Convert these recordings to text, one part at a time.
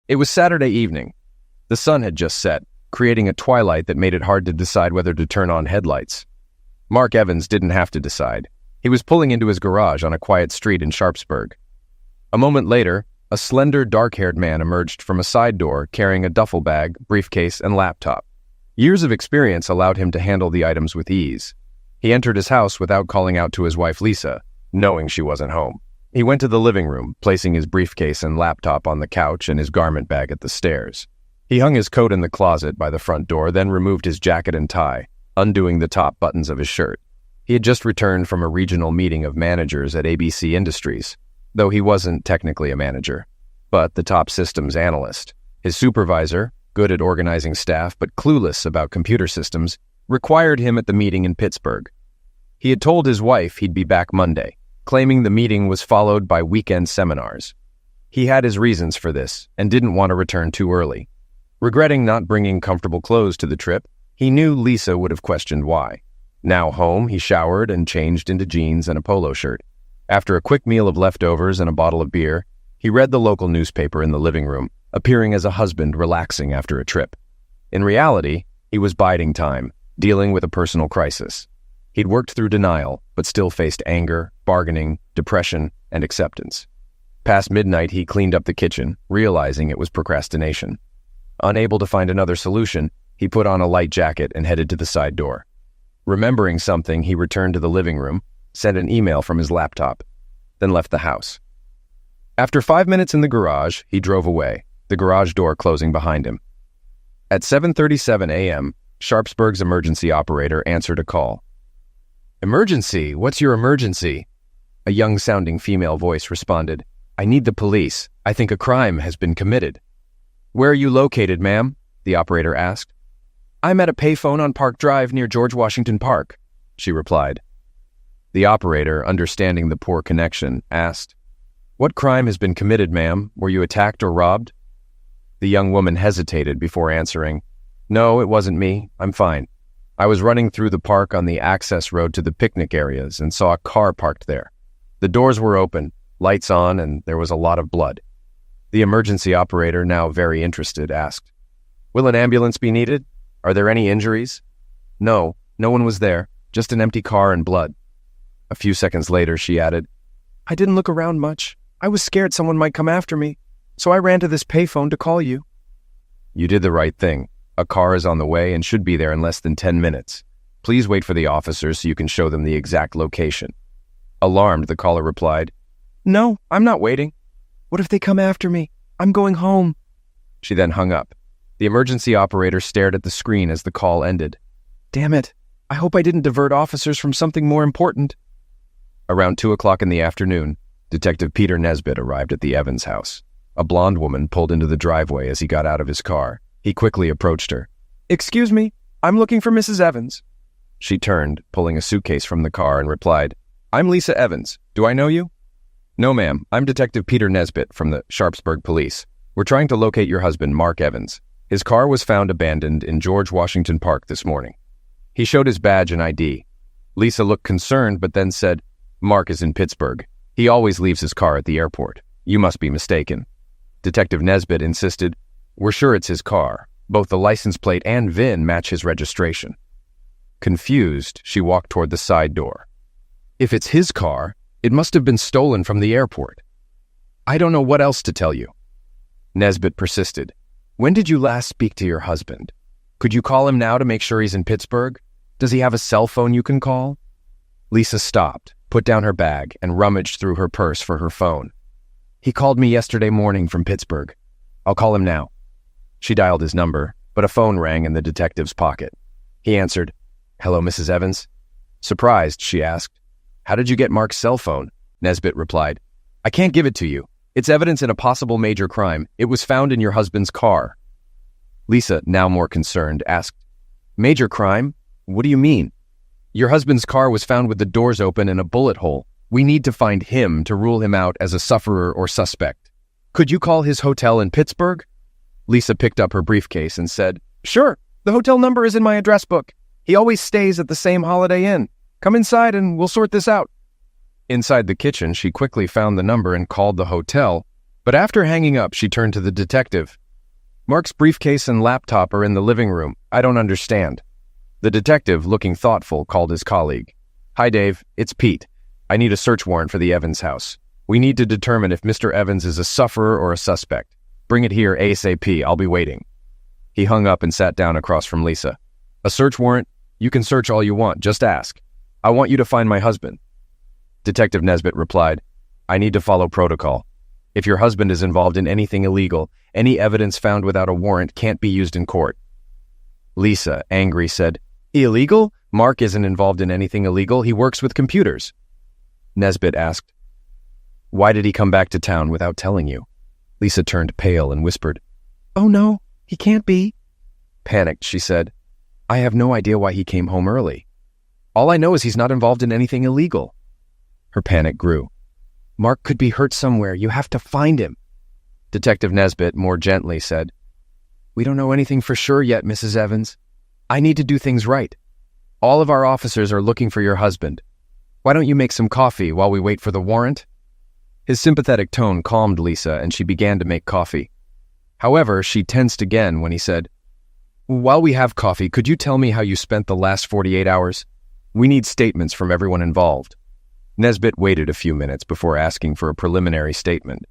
It was Saturday evening. The sun had just set, creating a twilight that made it hard to decide whether to turn on headlights. Mark Evans didn't have to decide. He was pulling into his garage on a quiet street in Sharpsburg. A moment later, a slender, dark-haired man emerged from a side door carrying a duffel bag, briefcase, and laptop. Years of experience allowed him to handle the items with ease. He entered his house without calling out to his wife Lisa, knowing she wasn't home. He went to the living room, placing his briefcase and laptop on the couch and his garment bag at the stairs. He hung his coat in the closet by the front door, then removed his jacket and tie, undoing the top buttons of his shirt. He had just returned from a regional meeting of managers at ABC Industries, though he wasn't technically a manager, but the top systems analyst. His supervisor, good at organizing staff but clueless about computer systems, required him at the meeting in Pittsburgh. He had told his wife he'd be back Monday, claiming the meeting was followed by weekend seminars. He had his reasons for this and didn't want to return too early. Regretting not bringing comfortable clothes to the trip, he knew Lisa would have questioned why. Now home, he showered and changed into jeans and a polo shirt. After a quick meal of leftovers and a bottle of beer, he read the local newspaper in the living room, appearing as a husband relaxing after a trip. In reality, he was biding time, dealing with a personal crisis. He'd worked through denial, but still faced anger, bargaining, depression, and acceptance. Past midnight, he cleaned up the kitchen, realizing it was procrastination. Unable to find another solution, he put on a light jacket and headed to the side door. Remembering something, he returned to the living room, sent an email from his laptop, then left the house. After 5 minutes in the garage, he drove away, the garage door closing behind him. At 7:37 a.m., Sharpsburg's emergency operator answered a call. "Emergency? What's your emergency?" A young-sounding female voice responded. "I need the police. I think a crime has been committed." "Where are you located, ma'am?" the operator asked. "I'm at a payphone on Park Drive near George Washington Park," she replied. The operator, understanding the poor connection, asked, "What crime has been committed, ma'am? Were you attacked or robbed?" The young woman hesitated before answering, "No, it wasn't me. I'm fine. I was running through the park on the access road to the picnic areas and saw a car parked there. The doors were open, lights on, and there was a lot of blood." The emergency operator, now very interested, asked, "Will an ambulance be needed? Are there any injuries?" "No, no one was there, just an empty car and blood." A few seconds later, she added, "I didn't look around much. I was scared someone might come after me, so I ran to this payphone to call you." "You did the right thing. A car is on the way and should be there in less than 10 minutes. Please wait for the officers so you can show them the exact location." Alarmed, the caller replied, "No, I'm not waiting. What if they come after me? I'm going home." She then hung up. The emergency operator stared at the screen as the call ended. "Damn it. I hope I didn't divert officers from something more important." Around 2 o'clock in the afternoon, Detective Peter Nesbitt arrived at the Evans house. A blonde woman pulled into the driveway as he got out of his car. He quickly approached her. "Excuse me, I'm looking for Mrs. Evans." She turned, pulling a suitcase from the car, and replied, "I'm Lisa Evans. Do I know you?" "No, ma'am. I'm Detective Peter Nesbitt from the Sharpsburg Police. We're trying to locate your husband, Mark Evans. His car was found abandoned in George Washington Park this morning." He showed his badge and ID. Lisa looked concerned, but then said, "Mark is in Pittsburgh. He always leaves his car at the airport. You must be mistaken." Detective Nesbitt insisted, "We're sure it's his car. Both the license plate and VIN match his registration." Confused, she walked toward the side door. "If it's his car, it must have been stolen from the airport. I don't know what else to tell you." Nesbitt persisted. "When did you last speak to your husband? Could you call him now to make sure he's in Pittsburgh? Does he have a cell phone you can call?" Lisa stopped, put down her bag, and rummaged through her purse for her phone. "He called me yesterday morning from Pittsburgh. I'll call him now." She dialed his number, but a phone rang in the detective's pocket. He answered, "Hello, Mrs. Evans." Surprised, she asked, "How did you get Mark's cell phone?" Nesbitt replied, "I can't give it to you. It's evidence in a possible major crime. It was found in your husband's car." Lisa, now more concerned, asked, "Major crime? What do you mean?" "Your husband's car was found with the doors open and a bullet hole. We need to find him to rule him out as a sufferer or suspect. Could you call his hotel in Pittsburgh?" Lisa picked up her briefcase and said, "Sure, the hotel number is in my address book. He always stays at the same Holiday Inn. Come inside and we'll sort this out." Inside the kitchen, she quickly found the number and called the hotel, But after hanging up, she turned to the detective. "Mark's briefcase and laptop are in the living room. I don't understand." The detective, looking thoughtful, called his colleague. "Hi, Dave. It's Pete. I need a search warrant for the Evans house. We need to determine if Mr. Evans is a sufferer or a suspect. Bring it here ASAP. I'll be waiting." He hung up and sat down across from Lisa. "A search warrant? You can search all you want. Just ask. I want you to find my husband." Detective Nesbitt replied, "I need to follow protocol. If your husband is involved in anything illegal, any evidence found without a warrant can't be used in court." Lisa, angry, said, "Illegal? Mark isn't involved in anything illegal. He works with computers." Nesbitt asked, "Why did he come back to town without telling you?" Lisa turned pale and whispered, "Oh no, he can't be." Panicked, she said, "I have no idea why he came home early. All I know is he's not involved in anything illegal." Her panic grew. "Mark could be hurt somewhere. You have to find him." Detective Nesbitt more gently said, "We don't know anything for sure yet, Mrs. Evans. I need to do things right. All of our officers are looking for your husband. Why don't you make some coffee while we wait for the warrant?" His sympathetic tone calmed Lisa, and she began to make coffee. However, she tensed again when he said, "While we have coffee, could you tell me how you spent the last 48 hours? We need statements from everyone involved." Nesbitt waited a few minutes before asking for a preliminary statement.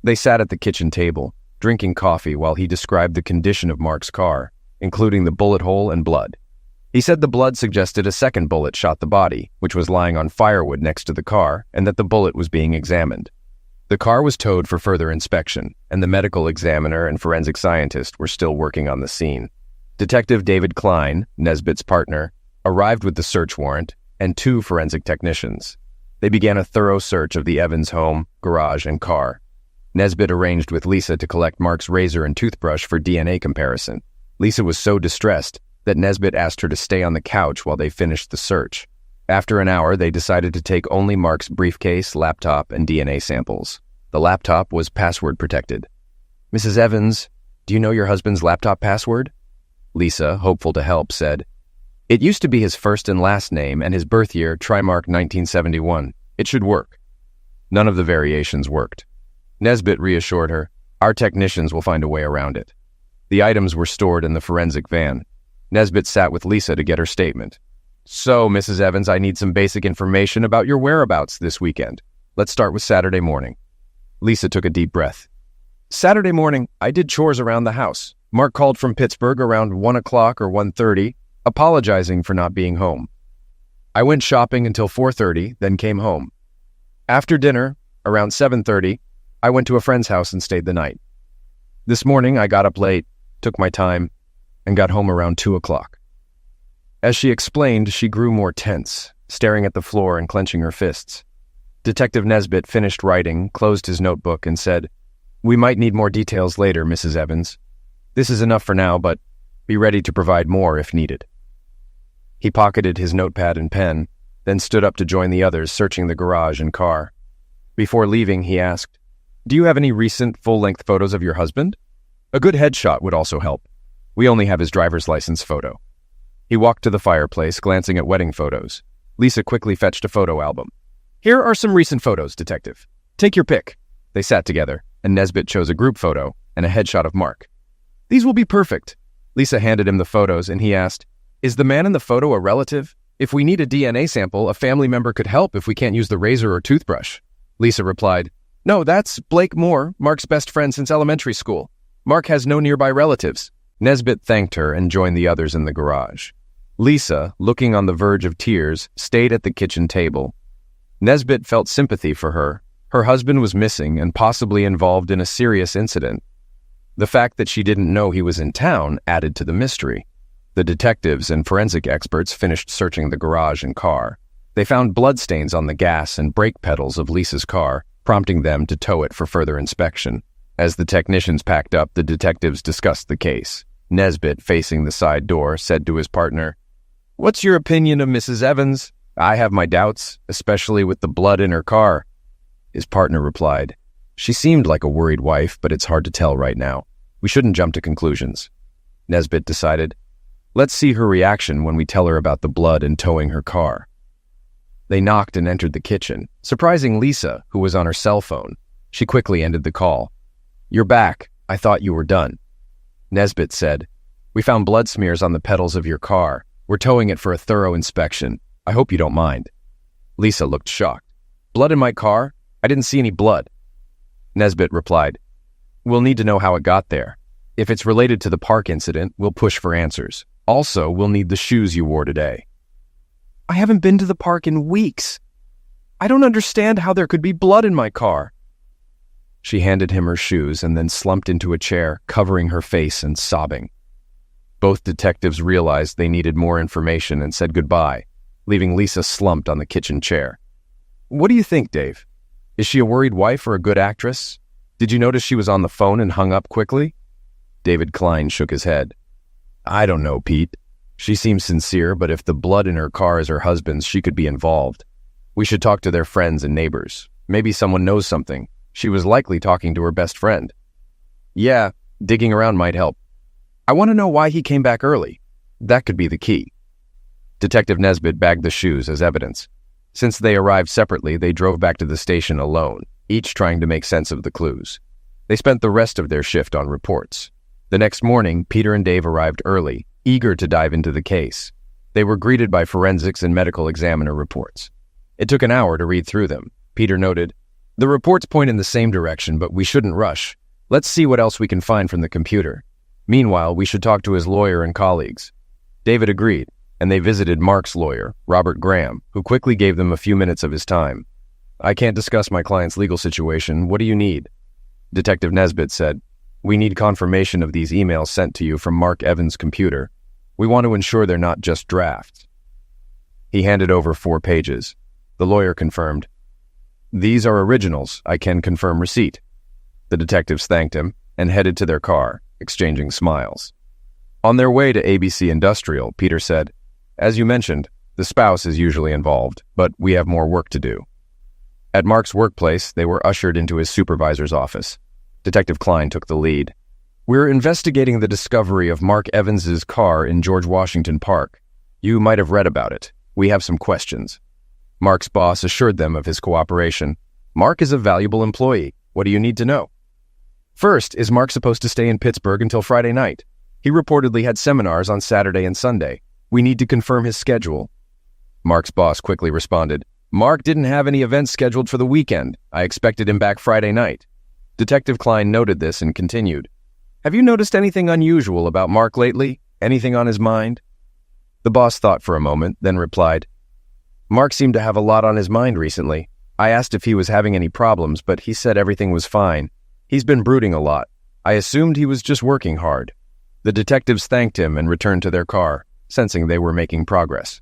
They sat at the kitchen table, drinking coffee while he described the condition of Mark's car, including the bullet hole and blood. He said the blood suggested a second bullet shot the body, which was lying on firewood next to the car, and that the bullet was being examined. The car was towed for further inspection, and the medical examiner and forensic scientist were still working on the scene. Detective David Klein, Nesbitt's partner, arrived with the search warrant and 2 forensic technicians. They began a thorough search of the Evans home, garage, and car. Nesbitt arranged with Lisa to collect Mark's razor and toothbrush for DNA comparison. Lisa was so distressed that Nesbitt asked her to stay on the couch while they finished the search. After an hour, they decided to take only Mark's briefcase, laptop, and DNA samples. The laptop was password protected. "Mrs. Evans, do you know your husband's laptop password?" Lisa, hopeful to help, said, "It used to be his first and last name and his birth year, Trimark 1971. It should work." None of the variations worked. Nesbitt reassured her, "Our technicians will find a way around it." The items were stored in the forensic van. Nesbitt sat with Lisa to get her statement. "So, Mrs. Evans, I need some basic information about your whereabouts this weekend. Let's start with Saturday morning." Lisa took a deep breath. "Saturday morning, I did chores around the house. Mark called from Pittsburgh around 1 o'clock or 1:30, apologizing for not being home. I went shopping until 4:30, then came home. After dinner, around 7:30, I went to a friend's house and stayed the night. This morning, I got up late, took my time, and got home around 2 o'clock. As she explained, she grew more tense, staring at the floor and clenching her fists. Detective Nesbitt finished writing, closed his notebook, and said, "We might need more details later, Mrs. Evans. This is enough for now, but be ready to provide more if needed." He pocketed his notepad and pen, then stood up to join the others searching the garage and car. Before leaving, he asked, "Do you have any recent full-length photos of your husband? A good headshot would also help. We only have his driver's license photo." He walked to the fireplace, glancing at wedding photos. Lisa quickly fetched a photo album. "Here are some recent photos, Detective. Take your pick." They sat together, and Nesbitt chose a group photo and a headshot of Mark. "These will be perfect." Lisa handed him the photos, and he asked, "Is the man in the photo a relative? If we need a DNA sample, a family member could help if we can't use the razor or toothbrush." Lisa replied, "No, that's Blake Moore, Mark's best friend since elementary school. Mark has no nearby relatives." Nesbitt thanked her and joined the others in the garage. Lisa, looking on the verge of tears, stayed at the kitchen table. Nesbitt felt sympathy for her. Her husband was missing and possibly involved in a serious incident. The fact that she didn't know he was in town added to the mystery. The detectives and forensic experts finished searching the garage and car. They found bloodstains on the gas and brake pedals of Lisa's car, prompting them to tow it for further inspection. As the technicians packed up, the detectives discussed the case. Nesbitt, facing the side door, said to his partner, "What's your opinion of Mrs. Evans? I have my doubts, especially with the blood in her car." His partner replied, "She seemed like a worried wife, but it's hard to tell right now. We shouldn't jump to conclusions." Nesbitt decided, "Let's see her reaction when we tell her about the blood and towing her car." They knocked and entered the kitchen, surprising Lisa, who was on her cell phone. She quickly ended the call. "You're back. I thought you were done." Nesbitt said, "We found blood smears on the pedals of your car. We're towing it for a thorough inspection. I hope you don't mind." Lisa looked shocked. "Blood in my car? I didn't see any blood." Nesbitt replied, "We'll need to know how it got there. If it's related to the park incident, we'll push for answers. Also, we'll need the shoes you wore today." "I haven't been to the park in weeks. I don't understand how there could be blood in my car." She handed him her shoes and then slumped into a chair, covering her face and sobbing. Both detectives realized they needed more information and said goodbye, leaving Lisa slumped on the kitchen chair. "What do you think, Dave? Is she a worried wife or a good actress? Did you notice she was on the phone and hung up quickly?" David Klein shook his head. "I don't know, Pete. She seems sincere, but if the blood in her car is her husband's, she could be involved. We should talk to their friends and neighbors. Maybe someone knows something. She was likely talking to her best friend." "Yeah, digging around might help. I want to know why he came back early. That could be the key." Detective Nesbitt bagged the shoes as evidence. Since they arrived separately, they drove back to the station alone, each trying to make sense of the clues. They spent the rest of their shift on reports. The next morning, Peter and Dave arrived early, eager to dive into the case. They were greeted by forensics and medical examiner reports. It took an hour to read through them. Peter noted, "The reports point in the same direction, but we shouldn't rush. Let's see what else we can find from the computer. Meanwhile, we should talk to his lawyer and colleagues." David agreed, and they visited Mark's lawyer, Robert Graham, who quickly gave them a few minutes of his time. "I can't discuss my client's legal situation. What do you need?" Detective Nesbitt said, "We need confirmation of these emails sent to you from Mark Evans' computer. We want to ensure they're not just drafts." He handed over 4 pages. The lawyer confirmed, "These are originals. I can confirm receipt." The detectives thanked him and headed to their car, exchanging smiles. On their way to ABC Industrial, Peter said, "As you mentioned, the spouse is usually involved, but we have more work to do." At Mark's workplace, they were ushered into his supervisor's office. Detective Klein took the lead. "We're investigating the discovery of Mark Evans's car in George Washington Park. You might have read about it. We have some questions." Mark's boss assured them of his cooperation. "Mark is a valuable employee. What do you need to know?" "First, is Mark supposed to stay in Pittsburgh until Friday night? He reportedly had seminars on Saturday and Sunday. We need to confirm his schedule." Mark's boss quickly responded, "Mark didn't have any events scheduled for the weekend. I expected him back Friday night." Detective Klein noted this and continued, "Have you noticed anything unusual about Mark lately? Anything on his mind?" The boss thought for a moment, then replied, "Mark seemed to have a lot on his mind recently. I asked if he was having any problems, but he said everything was fine. He's been brooding a lot. I assumed he was just working hard." The detectives thanked him and returned to their car, sensing they were making progress.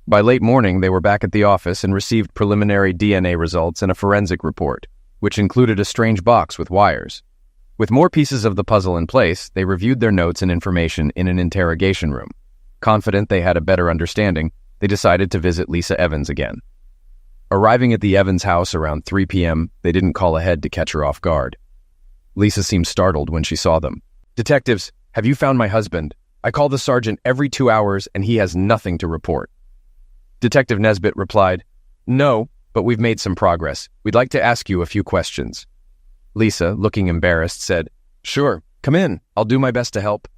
By late morning, they were back at the office and received preliminary DNA results and a forensic report, which included a strange box with wires. With more pieces of the puzzle in place, they reviewed their notes and information in an interrogation room. Confident they had a better understanding, they decided to visit Lisa Evans again. Arriving at the Evans house around 3 p.m., they didn't call ahead to catch her off guard. Lisa seemed startled when she saw them. "Detectives, have you found my husband? I call the sergeant every 2 hours and he has nothing to report." Detective Nesbitt replied, "No, but we've made some progress. We'd like to ask you a few questions." Lisa, looking embarrassed, said, "Sure, come in. I'll do my best to help."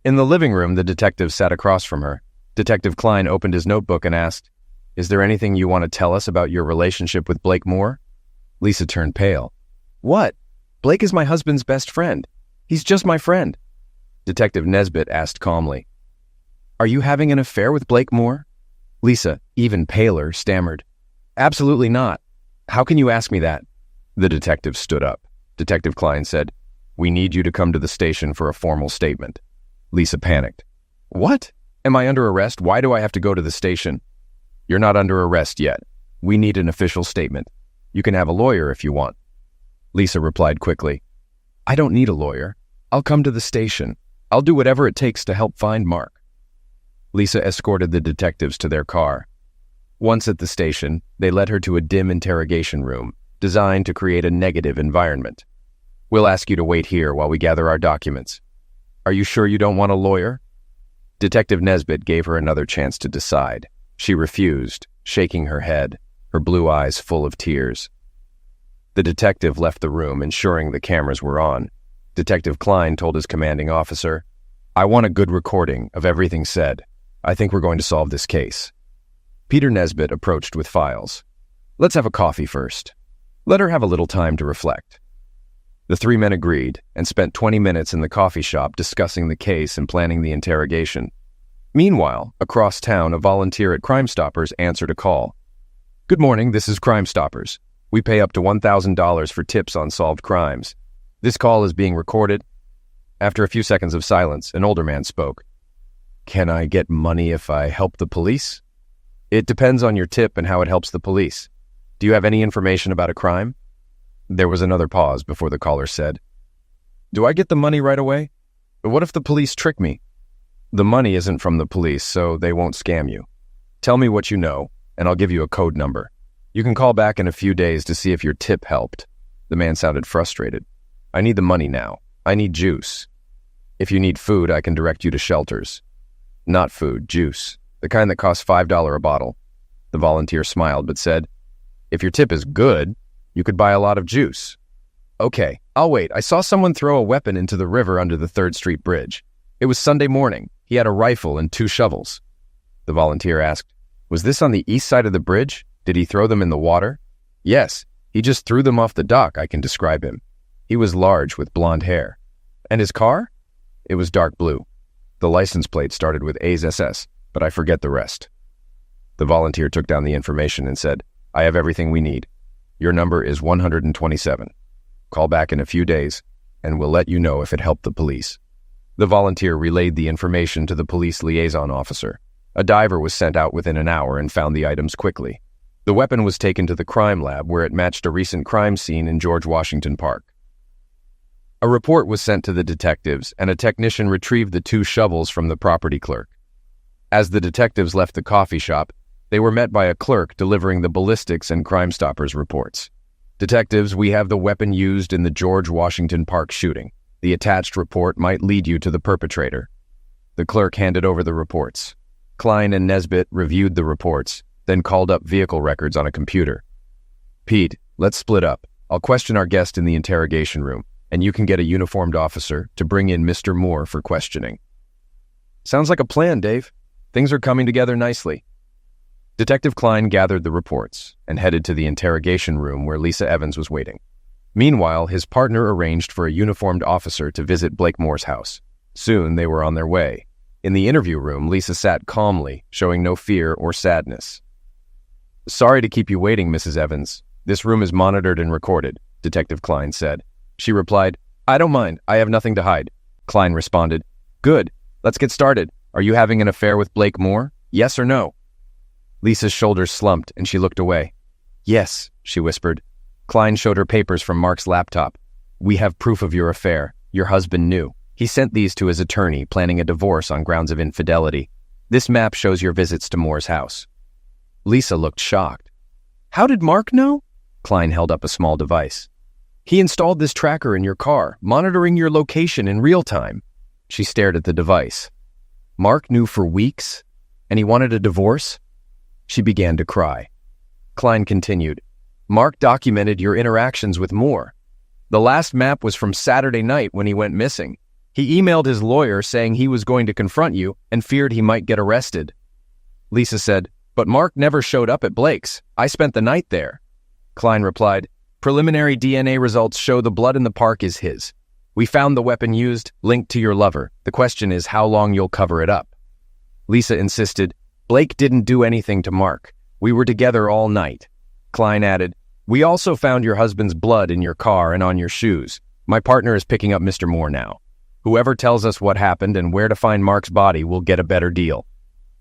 In the living room, the detective sat across from her. Detective Klein opened his notebook and asked, "Is there anything you want to tell us about your relationship with Blake Moore?" Lisa turned pale. "What? Blake is my husband's best friend. He's just my friend." Detective Nesbitt asked calmly, "Are you having an affair with Blake Moore?" Lisa, even paler, stammered, "Absolutely not. How can you ask me that?" The detective stood up. Detective Klein said, "We need you to come to the station for a formal statement." Lisa panicked. "What? Am I under arrest? Why do I have to go to the station?" "You're not under arrest yet. We need an official statement. You can have a lawyer if you want." Lisa replied quickly, "I don't need a lawyer. I'll come to the station. I'll do whatever it takes to help find Mark." Lisa escorted the detectives to their car. Once at the station, they led her to a dim interrogation room, designed to create a negative environment. "We'll ask you to wait here while we gather our documents. Are you sure you don't want a lawyer?" Detective Nesbitt gave her another chance to decide. She refused, shaking her head, her blue eyes full of tears. The detective left the room, ensuring the cameras were on. Detective Klein told his commanding officer, "I want a good recording of everything said. I think we're going to solve this case." Peter Nesbitt approached with files. "Let's have a coffee first. Let her have a little time to reflect." The three men agreed and spent 20 minutes in the coffee shop discussing the case and planning the interrogation. Meanwhile, across town, a volunteer at Crime Stoppers answered a call. "Good morning, this is Crime Stoppers. We pay up to $1,000 for tips on solved crimes. This call is being recorded." After a few seconds of silence, an older man spoke. "Can I get money if I help the police?" "It depends on your tip and how it helps the police. Do you have any information about a crime?" There was another pause before the caller said, "Do I get the money right away? But what if the police trick me?" "The money isn't from the police, so they won't scam you. Tell me what you know, and I'll give you a code number. You can call back in a few days to see if your tip helped." The man sounded frustrated. "I need the money now. I need juice. If you need food, I can direct you to shelters." "Not food, juice. The kind that costs $5 a bottle." The volunteer smiled but said, "If your tip is good, you could buy a lot of juice." "Okay, I'll wait. I saw someone throw a weapon into the river under the 3rd Street Bridge. It was Sunday morning. He had a rifle and 2 shovels." The volunteer asked, "Was this on the east side of the bridge? Did he throw them in the water?" "Yes, he just threw them off the dock. I can describe him. He was large with blonde hair." "And his car?" "It was dark blue. The license plate started with A's SS, but I forget the rest." The volunteer took down the information and said, "I have everything we need. Your number is 127. Call back in a few days, and we'll let you know if it helped the police." The volunteer relayed the information to the police liaison officer. A diver was sent out within an hour and found the items quickly. The weapon was taken to the crime lab, where it matched a recent crime scene in George Washington Park. A report was sent to the detectives, and a technician retrieved the 2 shovels from the property clerk. As the detectives left the coffee shop, they were met by a clerk delivering the ballistics and Crime Stoppers reports. "Detectives, we have the weapon used in the George Washington Park shooting. The attached report might lead you to the perpetrator." The clerk handed over the reports. Klein and Nesbitt reviewed the reports, then called up vehicle records on a computer. "Pete, let's split up. I'll question our guest in the interrogation room, and you can get a uniformed officer to bring in Mr. Moore for questioning." "Sounds like a plan, Dave. Things are coming together nicely." Detective Klein gathered the reports and headed to the interrogation room where Lisa Evans was waiting. Meanwhile, his partner arranged for a uniformed officer to visit Blake Moore's house. Soon they were on their way. In the interview room, Lisa sat calmly, showing no fear or sadness. "Sorry to keep you waiting, Mrs. Evans. This room is monitored and recorded," Detective Klein said. She replied, "I don't mind. I have nothing to hide." Klein responded, "Good. Let's get started. Are you having an affair with Blake Moore? Yes or no?" Lisa's shoulders slumped and she looked away. "Yes," she whispered. Klein showed her papers from Mark's laptop. "We have proof of your affair. Your husband knew. He sent these to his attorney, planning a divorce on grounds of infidelity. This map shows your visits to Moore's house." Lisa looked shocked. "How did Mark know?" Klein held up a small device. "He installed this tracker in your car, monitoring your location in real time." She stared at the device. "Mark knew for weeks? And he wanted a divorce?" She began to cry. Klein continued, "Mark documented your interactions with Moore. The last map was from Saturday night when he went missing. He emailed his lawyer saying he was going to confront you and feared he might get arrested." Lisa said, "But Mark never showed up at Blake's. I spent the night there." Klein replied, "Preliminary DNA results show the blood in the park is his. We found the weapon used, linked to your lover. The question is how long you'll cover it up." Lisa insisted, "Blake didn't do anything to Mark. We were together all night." Klein added, "We also found your husband's blood in your car and on your shoes. My partner is picking up Mr. Moore now. Whoever tells us what happened and where to find Mark's body will get a better deal."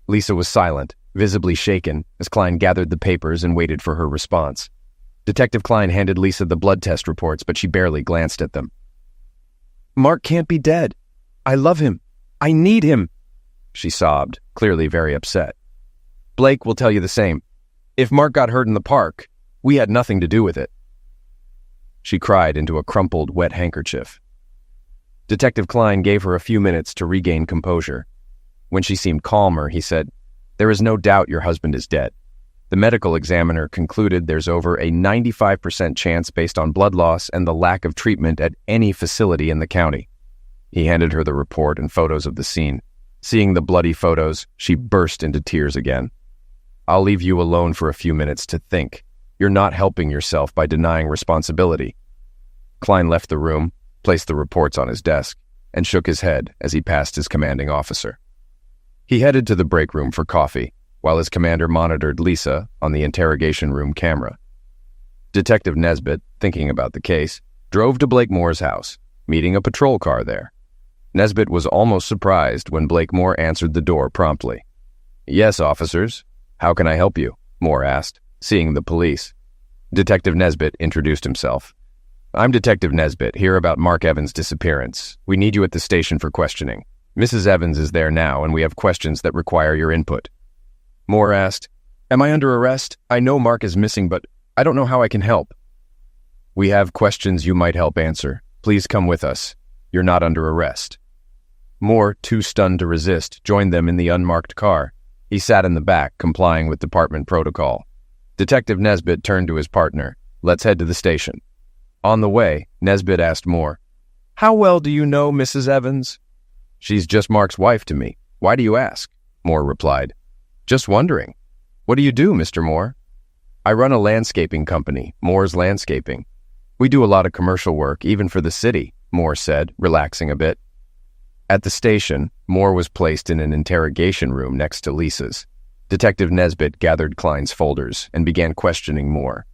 Lisa was silent, visibly shaken, as Klein gathered the papers and waited for her response. Detective Klein handed Lisa the blood test reports, but she barely glanced at them. "Mark can't be dead. I love him. I need him," she sobbed, clearly very upset. "Blake will tell you the same. If Mark got hurt in the park, we had nothing to do with it." She cried into a crumpled, wet handkerchief. Detective Klein gave her a few minutes to regain composure. When she seemed calmer, he said, "There is no doubt your husband is dead. The medical examiner concluded there's over a 95% chance based on blood loss and the lack of treatment at any facility in the county. He handed her the report and photos of the scene. Seeing the bloody photos, she burst into tears again. "I'll leave you alone for a few minutes to think. You're not helping yourself by denying responsibility." Klein left the room, placed the reports on his desk, and shook his head as he passed his commanding officer. He headed to the break room for coffee, while his commander monitored Lisa on the interrogation room camera. Detective Nesbitt, thinking about the case, drove to Blakemore's house, meeting a patrol car there. Nesbitt was almost surprised when Blakemore answered the door promptly. "Yes, officers. How can I help you?" Moore asked, seeing the police. Detective Nesbitt introduced himself. "I'm Detective Nesbitt, here about Mark Evans' disappearance. We need you at the station for questioning. Mrs. Evans is there now, and we have questions that require your input." Moore asked, "Am I under arrest? I know Mark is missing, but I don't know how I can help." "We have questions you might help answer. Please come with us. You're not under arrest." Moore, too stunned to resist, joined them in the unmarked car. He sat in the back, complying with department protocol. Detective Nesbitt turned to his partner. "Let's head to the station." On the way, Nesbitt asked Moore, "How well do you know Mrs. Evans?" "She's just Mark's wife to me. Why do you ask?" Moore replied. "Just wondering. What do you do, Mr. Moore?" "I run a landscaping company, Moore's Landscaping. We do a lot of commercial work, even for the city," Moore said, relaxing a bit. At the station, Moore was placed in an interrogation room next to Lisa's. Detective Nesbitt gathered Klein's folders and began questioning Moore.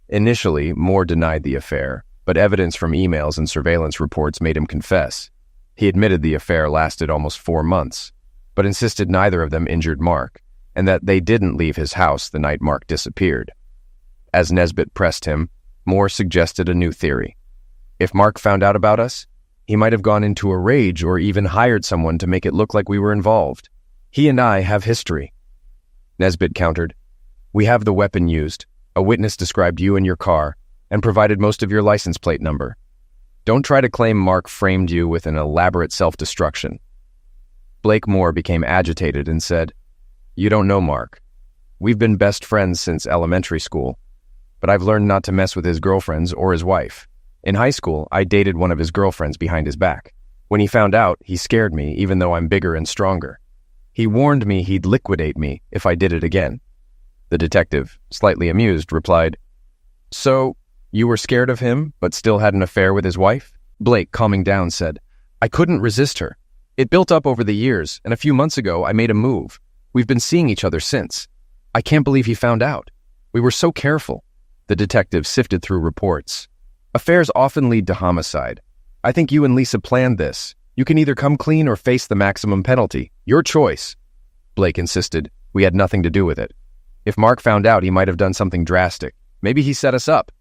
Initially, Moore denied the affair, but evidence from emails and surveillance reports made him confess. He admitted the affair lasted almost 4 months, but insisted neither of them injured Mark, and that they didn't leave his house the night Mark disappeared. As Nesbitt pressed him, Moore suggested a new theory. "If Mark found out about us, he might have gone into a rage or even hired someone to make it look like we were involved. He and I have history." Nesbitt countered, "We have the weapon used. A witness described you and your car, and provided most of your license plate number. Don't try to claim Mark framed you with an elaborate self-destruction." Blakemore became agitated and said, "You don't know Mark. We've been best friends since elementary school, but I've learned not to mess with his girlfriends or his wife. In high school, I dated one of his girlfriends behind his back. When he found out, he scared me, even though I'm bigger and stronger. He warned me he'd liquidate me if I did it again." The detective, slightly amused, replied, "So, you were scared of him, but still had an affair with his wife?" Blake, calming down, said, "I couldn't resist her. It built up over the years, and a few months ago, I made a move. We've been seeing each other since. I can't believe he found out. We were so careful." The detective sifted through reports. "Affairs often lead to homicide. I think you and Lisa planned this. You can either come clean or face the maximum penalty. Your choice." Blake insisted, "We had nothing to do with it. If Mark found out, he might have done something drastic. Maybe he set us up."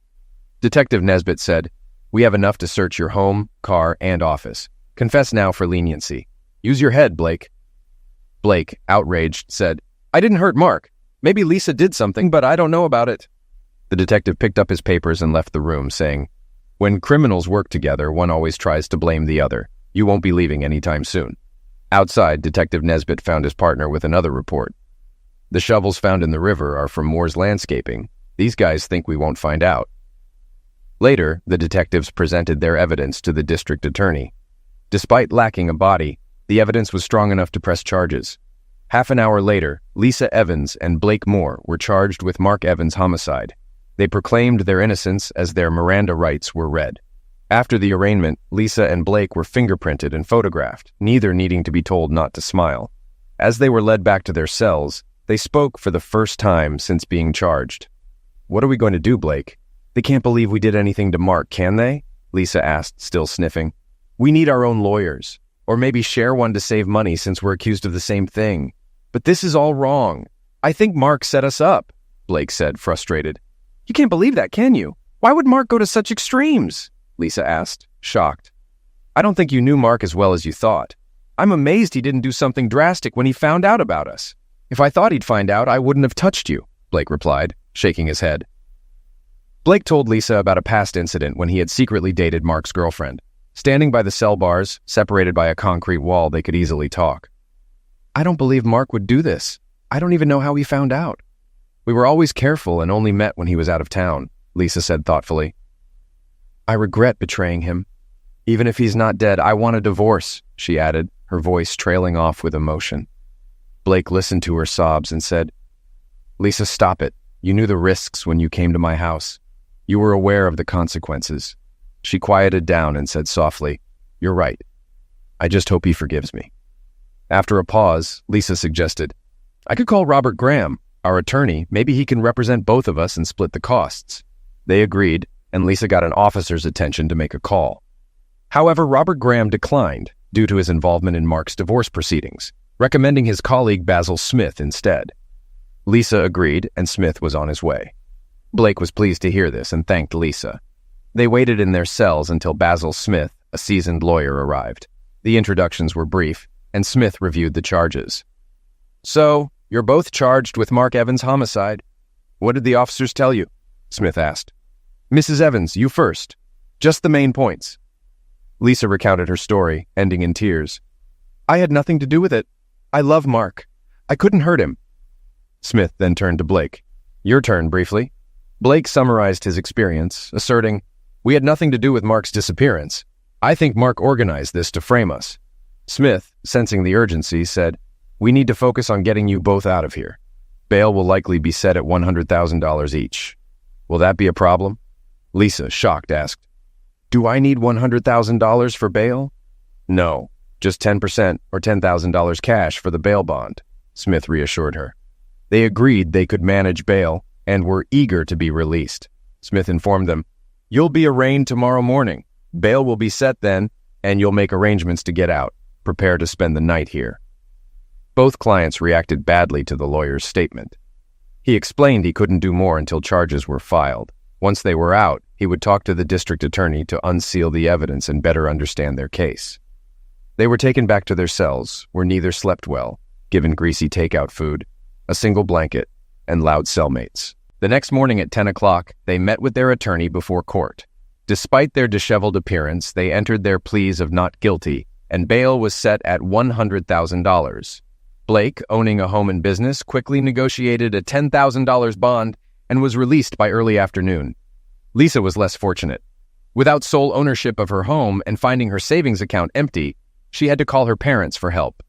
Detective Nesbitt said, "We have enough to search your home, car, and office. Confess now for leniency. Use your head, Blake." Blake, outraged, said, "I didn't hurt Mark. Maybe Lisa did something, but I don't know about it." The detective picked up his papers and left the room, saying, "When criminals work together, one always tries to blame the other. You won't be leaving anytime soon." Outside, Detective Nesbitt found his partner with another report. "The shovels found in the river are from Moore's Landscaping. These guys think we won't find out." Later, the detectives presented their evidence to the district attorney. Despite lacking a body, the evidence was strong enough to press charges. Half an hour later, Lisa Evans and Blake Moore were charged with Mark Evans' homicide. They proclaimed their innocence as their Miranda rights were read. After the arraignment, Lisa and Blake were fingerprinted and photographed, neither needing to be told not to smile. As they were led back to their cells, they spoke for the first time since being charged. "What are we going to do, Blake? They can't believe we did anything to Mark, can they?" Lisa asked, still sniffing. "We need our own lawyers, or maybe share one to save money since we're accused of the same thing. But this is all wrong. I think Mark set us up," Blake said, frustrated. "You can't believe that, can you? Why would Mark go to such extremes?" Lisa asked, shocked. "I don't think you knew Mark as well as you thought. I'm amazed he didn't do something drastic when he found out about us. If I thought he'd find out, I wouldn't have touched you," Blake replied, shaking his head. Blake told Lisa about a past incident when he had secretly dated Mark's girlfriend. Standing by the cell bars, separated by a concrete wall, they could easily talk. "I don't believe Mark would do this. I don't even know how he found out." We were always careful and only met when he was out of town, Lisa said thoughtfully. I regret betraying him. Even if he's not dead, I want a divorce, she added, her voice trailing off with emotion. Blake listened to her sobs and said, Lisa, stop it. You knew the risks when you came to my house. You were aware of the consequences. She quieted down and said softly, You're right. I just hope he forgives me. After a pause, Lisa suggested, I could call Robert Graham, our attorney. Maybe he can represent both of us and split the costs. They agreed, and Lisa got an officer's attention to make a call. However, Robert Graham declined due to his involvement in Mark's divorce proceedings, recommending his colleague Basil Smith instead. Lisa agreed, and Smith was on his way. Blake was pleased to hear this and thanked Lisa. They waited in their cells until Basil Smith, a seasoned lawyer, arrived. The introductions were brief, and Smith reviewed the charges. So, you're both charged with Mark Evans' homicide. What did the officers tell you? Smith asked. Mrs. Evans, you first. Just the main points. Lisa recounted her story, ending in tears. I had nothing to do with it. I love Mark. I couldn't hurt him. Smith then turned to Blake. Your turn, briefly. Blake summarized his experience, asserting, We had nothing to do with Mark's disappearance. I think Mark organized this to frame us. Smith, sensing the urgency, said, We need to focus on getting you both out of here. Bail will likely be set at $100,000 each. Will that be a problem? Lisa, shocked, asked, Do I need $100,000 for bail? No, just 10% or $10,000 cash for the bail bond, Smith reassured her. They agreed they could manage bail and were eager to be released. Smith informed them, You'll be arraigned tomorrow morning. Bail will be set then, and you'll make arrangements to get out. Prepare to spend the night here. Both clients reacted badly to the lawyer's statement. He explained he couldn't do more until charges were filed. Once they were out, he would talk to the district attorney to unseal the evidence and better understand their case. They were taken back to their cells, where neither slept well, given greasy takeout food, a single blanket, and loud cellmates. The next morning at 10 o'clock, they met with their attorney before court. Despite their disheveled appearance, they entered their pleas of not guilty, and bail was set at $100,000. Blake, owning a home and business, quickly negotiated a $10,000 bond and was released by early afternoon. Lisa was less fortunate. Without sole ownership of her home and finding her savings account empty, she had to call her parents for help.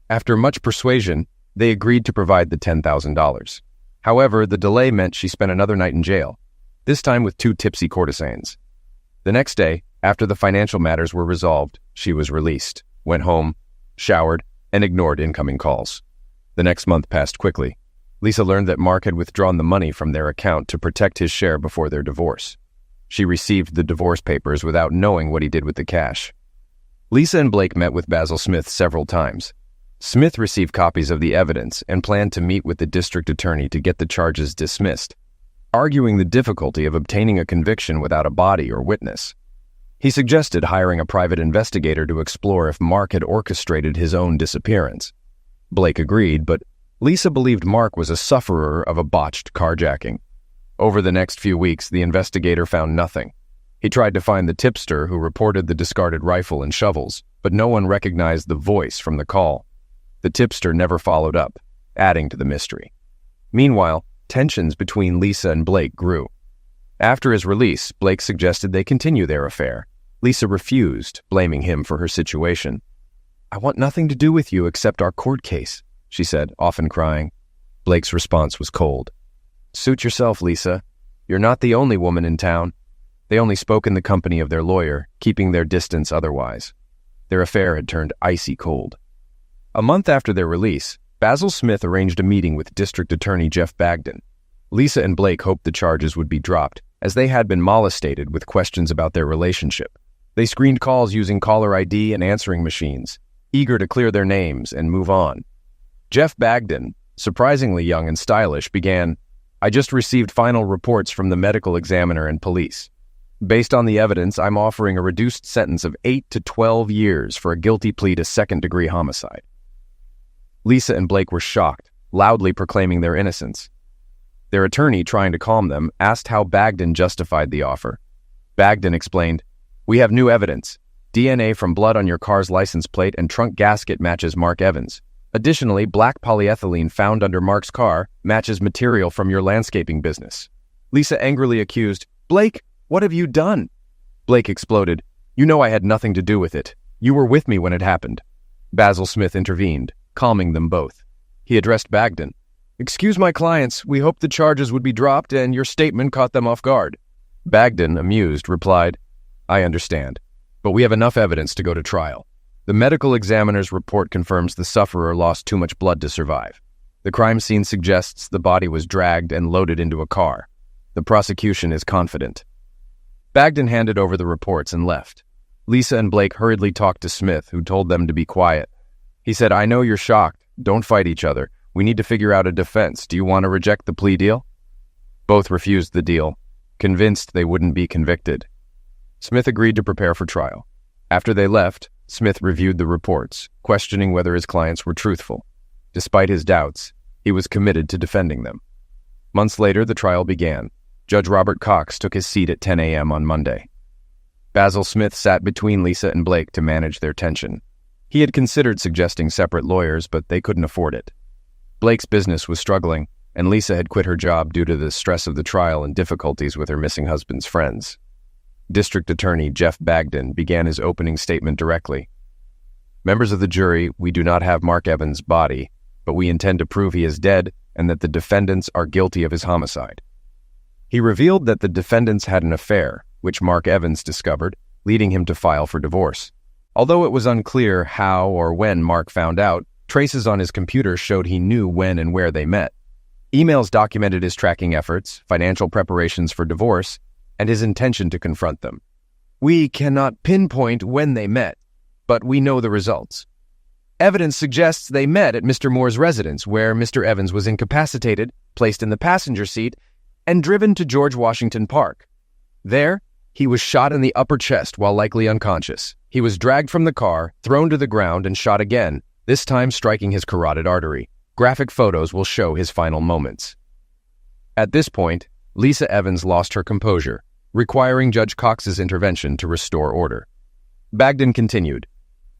After much persuasion, they agreed to provide the $10,000. However, the delay meant she spent another night in jail, this time with 2 tipsy courtesans. The next day, after the financial matters were resolved, she was released, went home, showered, and ignored incoming calls. The next month passed quickly. Lisa learned that Mark had withdrawn the money from their account to protect his share before their divorce. She received the divorce papers without knowing what he did with the cash. Lisa and Blake met with Basil Smith several times. Smith received copies of the evidence and planned to meet with the district attorney to get the charges dismissed, arguing the difficulty of obtaining a conviction without a body or witness. He suggested hiring a private investigator to explore if Mark had orchestrated his own disappearance. Blake agreed, but Lisa believed Mark was a sufferer of a botched carjacking. Over the next few weeks, the investigator found nothing. He tried to find the tipster who reported the discarded rifle and shovels, but no one recognized the voice from the call. The tipster never followed up, adding to the mystery. Meanwhile, tensions between Lisa and Blake grew. After his release, Blake suggested they continue their affair. Lisa refused, blaming him for her situation. I want nothing to do with you except our court case, she said, often crying. Blake's response was cold. Suit yourself, Lisa. You're not the only woman in town. They only spoke in the company of their lawyer, keeping their distance otherwise. Their affair had turned icy cold. A month after their release, Basil Smith arranged a meeting with District Attorney Jeff Bagden. Lisa and Blake hoped the charges would be dropped, as they had been molestated with questions about their relationship. They screened calls using caller ID and answering machines, eager to clear their names and move on. Jeff Bagden, surprisingly young and stylish, began, I just received final reports from the medical examiner and police. Based on the evidence, I'm offering a reduced sentence of 8 to 12 years for a guilty plea to second-degree homicide. Lisa and Blake were shocked, loudly proclaiming their innocence. Their attorney, trying to calm them, asked how Bagden justified the offer. Bagden explained, We have new evidence. DNA from blood on your car's license plate and trunk gasket matches Mark Evans. Additionally, black polyethylene found under Mark's car matches material from your landscaping business. Lisa angrily accused, "Blake, what have you done?" Blake exploded, "You know I had nothing to do with it. You were with me when it happened." Basil Smith intervened, calming them both. He addressed Bagden. "Excuse my clients, we hoped the charges would be dropped and your statement caught them off guard." Bagden, amused, replied, "I understand, but we have enough evidence to go to trial. The medical examiner's report confirms the sufferer lost too much blood to survive. The crime scene suggests the body was dragged and loaded into a car. The prosecution is confident." Bagden handed over the reports and left. Lisa and Blake hurriedly talked to Smith, who told them to be quiet. He said, "I know you're shocked. Don't fight each other. We need to figure out a defense. Do you want to reject the plea deal?" Both refused the deal, convinced they wouldn't be convicted. Smith agreed to prepare for trial. After they left, Smith reviewed the reports, questioning whether his clients were truthful. Despite his doubts, he was committed to defending them. Months later, the trial began. Judge Robert Cox took his seat at 10 a.m. on Monday. Basil Smith sat between Lisa and Blake to manage their tension. He had considered suggesting separate lawyers, but they couldn't afford it. Blake's business was struggling, and Lisa had quit her job due to the stress of the trial and difficulties with her missing husband's friends. District Attorney Jeff Bagden began his opening statement directly. "Members of the jury, we do not have Mark Evans' body, but we intend to prove he is dead and that the defendants are guilty of his homicide." He revealed that the defendants had an affair, which Mark Evans discovered, leading him to file for divorce. Although it was unclear how or when Mark found out, traces on his computer showed he knew when and where they met. Emails documented his tracking efforts, financial preparations for divorce, and his intention to confront them. "We cannot pinpoint when they met, but we know the results. Evidence suggests they met at Mr. Moore's residence, where Mr. Evans was incapacitated, placed in the passenger seat, and driven to George Washington Park. There, he was shot in the upper chest while likely unconscious. He was dragged from the car, thrown to the ground, and shot again, this time striking his carotid artery. Graphic photos will show his final moments." At this point, Lisa Evans lost her composure, requiring Judge Cox's intervention to restore order. Bagden continued,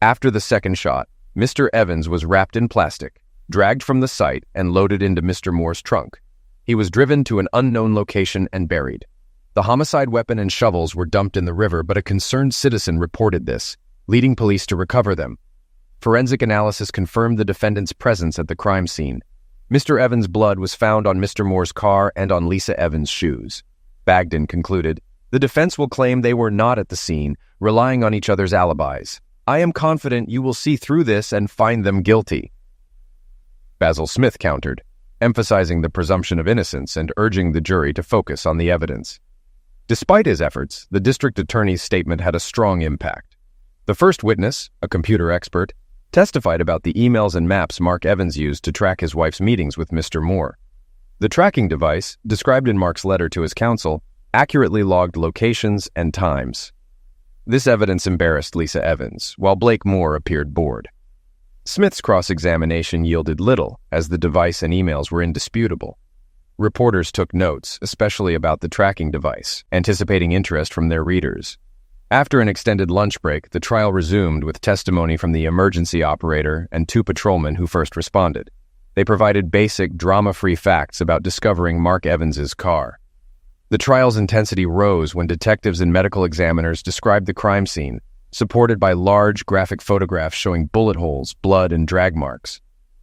"After the second shot, Mr. Evans was wrapped in plastic, dragged from the site, and loaded into Mr. Moore's trunk. He was driven to an unknown location and buried. The homicide weapon and shovels were dumped in the river, but a concerned citizen reported this, leading police to recover them. Forensic analysis confirmed the defendant's presence at the crime scene. Mr. Evans' blood was found on Mr. Moore's car and on Lisa Evans' shoes." Bagden concluded, "The defense will claim they were not at the scene, relying on each other's alibis. I am confident you will see through this and find them guilty." Basil Smith countered, emphasizing the presumption of innocence and urging the jury to focus on the evidence. Despite his efforts, the district attorney's statement had a strong impact. The first witness, a computer expert, testified about the emails and maps Mark Evans used to track his wife's meetings with Mr. Moore. The tracking device, described in Mark's letter to his counsel, accurately logged locations and times. This evidence embarrassed Lisa Evans, while Blake Moore appeared bored. Smith's cross-examination yielded little, as the device and emails were indisputable. Reporters took notes, especially about the tracking device, anticipating interest from their readers. After an extended lunch break, the trial resumed with testimony from the emergency operator and 2 patrolmen who first responded. They provided basic, drama-free facts about discovering Mark Evans's car. The trial's intensity rose when detectives and medical examiners described the crime scene, supported by large graphic photographs showing bullet holes, blood, and drag marks.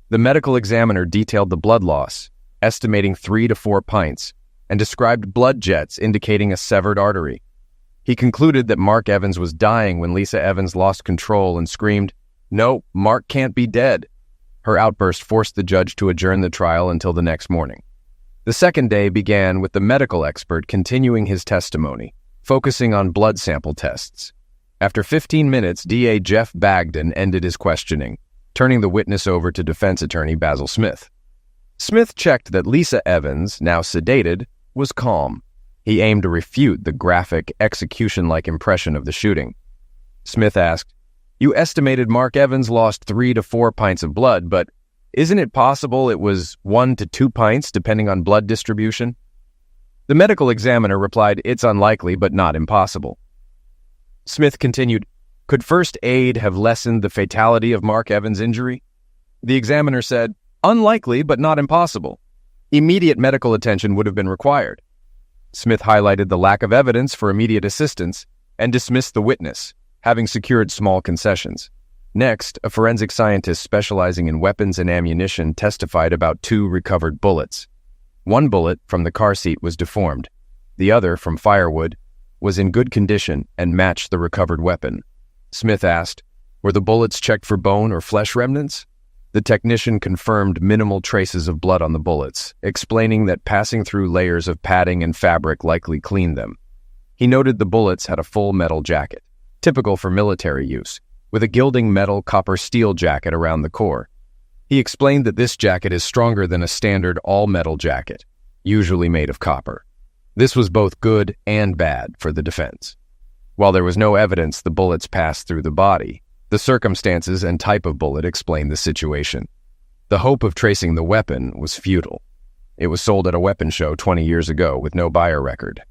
The medical examiner detailed the blood loss, estimating 3 to 4 pints, and described blood jets indicating a severed artery. He concluded that Mark Evans was dying when Lisa Evans lost control and screamed, "No, Mark can't be dead." Her outburst forced the judge to adjourn the trial until the next morning. The second day began with the medical expert continuing his testimony, focusing on blood sample tests. After 15 minutes, DA Jeff Bagden ended his questioning, turning the witness over to defense attorney Basil Smith. Smith checked that Lisa Evans, now sedated, was calm. He aimed to refute the graphic, execution-like impression of the shooting. Smith asked, "You estimated Mark Evans lost 3 to 4 pints of blood, but isn't it possible it was 1 to 2 pints, depending on blood distribution?" The medical examiner replied, "It's unlikely, but not impossible." Smith continued, "Could first aid have lessened the fatality of Mark Evans' injury?" The examiner said, "Unlikely, but not impossible. Immediate medical attention would have been required." Smith highlighted the lack of evidence for immediate assistance and dismissed the witness, having secured small concessions. Next, a forensic scientist specializing in weapons and ammunition testified about 2 recovered bullets. One bullet from the car seat was deformed. The other, from firewood, was in good condition and matched the recovered weapon. Smith asked, "Were the bullets checked for bone or flesh remnants?" The technician confirmed minimal traces of blood on the bullets, explaining that passing through layers of padding and fabric likely cleaned them. He noted the bullets had a full metal jacket, typical for military use, with a gilding metal copper-steel jacket around the core. He explained that this jacket is stronger than a standard all-metal jacket, usually made of copper. This was both good and bad for the defense. While there was no evidence the bullets passed through the body, the circumstances and type of bullet explained the situation. The hope of tracing the weapon was futile. It was sold at a weapon show 20 years ago with no buyer record.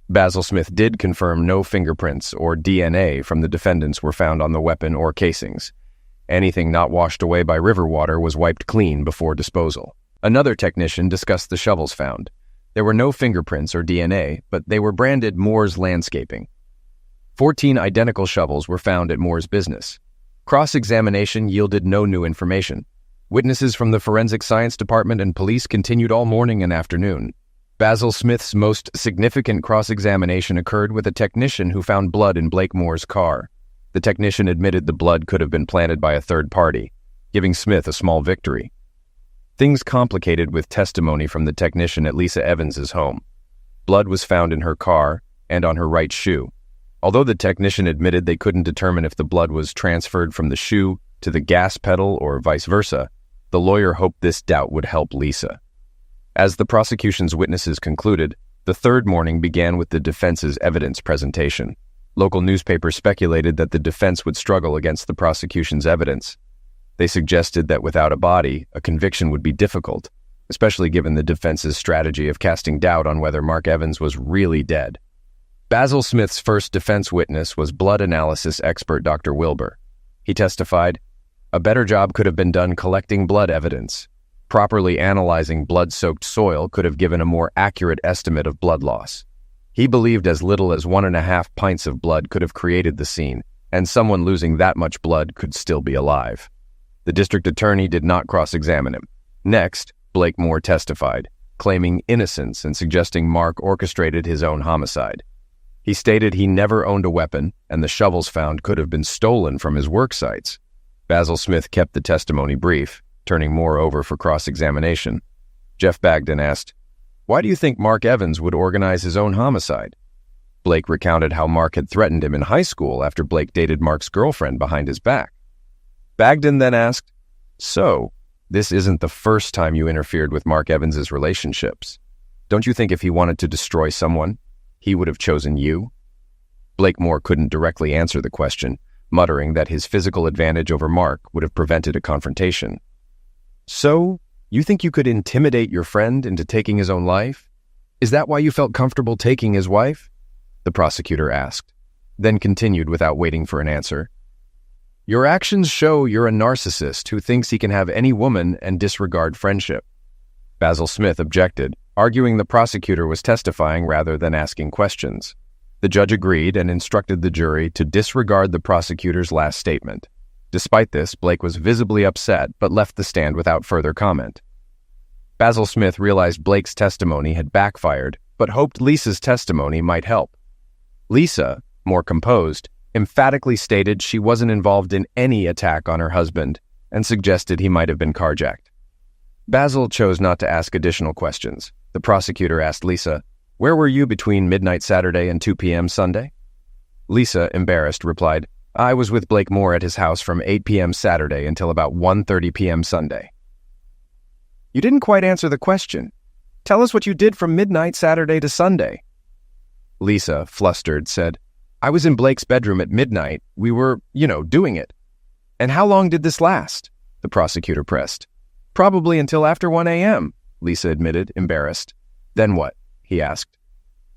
Basil Smith did confirm no fingerprints or DNA from the defendants were found on the weapon or casings. Anything not washed away by river water was wiped clean before disposal. Another technician discussed the shovels found. There were no fingerprints or DNA, but they were branded Moore's Landscaping. 14 identical shovels were found at Moore's business. Cross-examination yielded no new information. Witnesses from the Forensic Science Department and police continued all morning and afternoon. Basil Smith's most significant cross-examination occurred with a technician who found blood in Blake Moore's car. The technician admitted the blood could have been planted by a third party, giving Smith a small victory. Things complicated with testimony from the technician at Lisa Evans's home. Blood was found in her car and on her right shoe. Although the technician admitted they couldn't determine if the blood was transferred from the shoe to the gas pedal or vice versa, the lawyer hoped this doubt would help Lisa. As the prosecution's witnesses concluded, the third morning began with the defense's evidence presentation. Local newspapers speculated that the defense would struggle against the prosecution's evidence. They suggested that without a body, a conviction would be difficult, especially given the defense's strategy of casting doubt on whether Mark Evans was really dead. Basil Smith's first defense witness was blood analysis expert Dr. Wilbur. He testified, "A better job could have been done collecting blood evidence. Properly analyzing blood-soaked soil could have given a more accurate estimate of blood loss." He believed as little as 1.5 pints of blood could have created the scene, and someone losing that much blood could still be alive. The district attorney did not cross-examine him. Next, Blake Moore testified, claiming innocence and suggesting Mark orchestrated his own homicide. He stated he never owned a weapon, and the shovels found could have been stolen from his work sites. Basil Smith kept the testimony brief, turning Moore over for cross-examination. Jeff Bagden asked, "Why do you think Mark Evans would organize his own homicide?" Blake recounted how Mark had threatened him in high school after Blake dated Mark's girlfriend behind his back. Bagden then asked, "So, this isn't the first time you interfered with Mark Evans's relationships. Don't you think if he wanted to destroy someone, he would have chosen you?" Blake Moore couldn't directly answer the question, muttering that his physical advantage over Mark would have prevented a confrontation. "So, you think you could intimidate your friend into taking his own life? Is that why you felt comfortable taking his wife?" the prosecutor asked, then continued without waiting for an answer. "Your actions show you're a narcissist who thinks he can have any woman and disregard friendship." Basil Smith objected, arguing the prosecutor was testifying rather than asking questions. The judge agreed and instructed the jury to disregard the prosecutor's last statement. Despite this, Blake was visibly upset but left the stand without further comment. Basil Smith realized Blake's testimony had backfired, but hoped Lisa's testimony might help. Lisa, more composed, emphatically stated she wasn't involved in any attack on her husband and suggested he might have been carjacked. Basil chose not to ask additional questions. The prosecutor asked Lisa, "Where were you between midnight Saturday and 2 p.m. Sunday?" Lisa, embarrassed, replied, "I was with Blake Moore at his house from 8 p.m. Saturday until about 1:30 p.m. Sunday." "You didn't quite answer the question. Tell us what you did from midnight Saturday to Sunday." Lisa, flustered, said, "I was in Blake's bedroom at midnight. We were, doing it." "And how long did this last?" the prosecutor pressed. "Probably until after 1 a.m., Lisa admitted, embarrassed. "Then what?" he asked.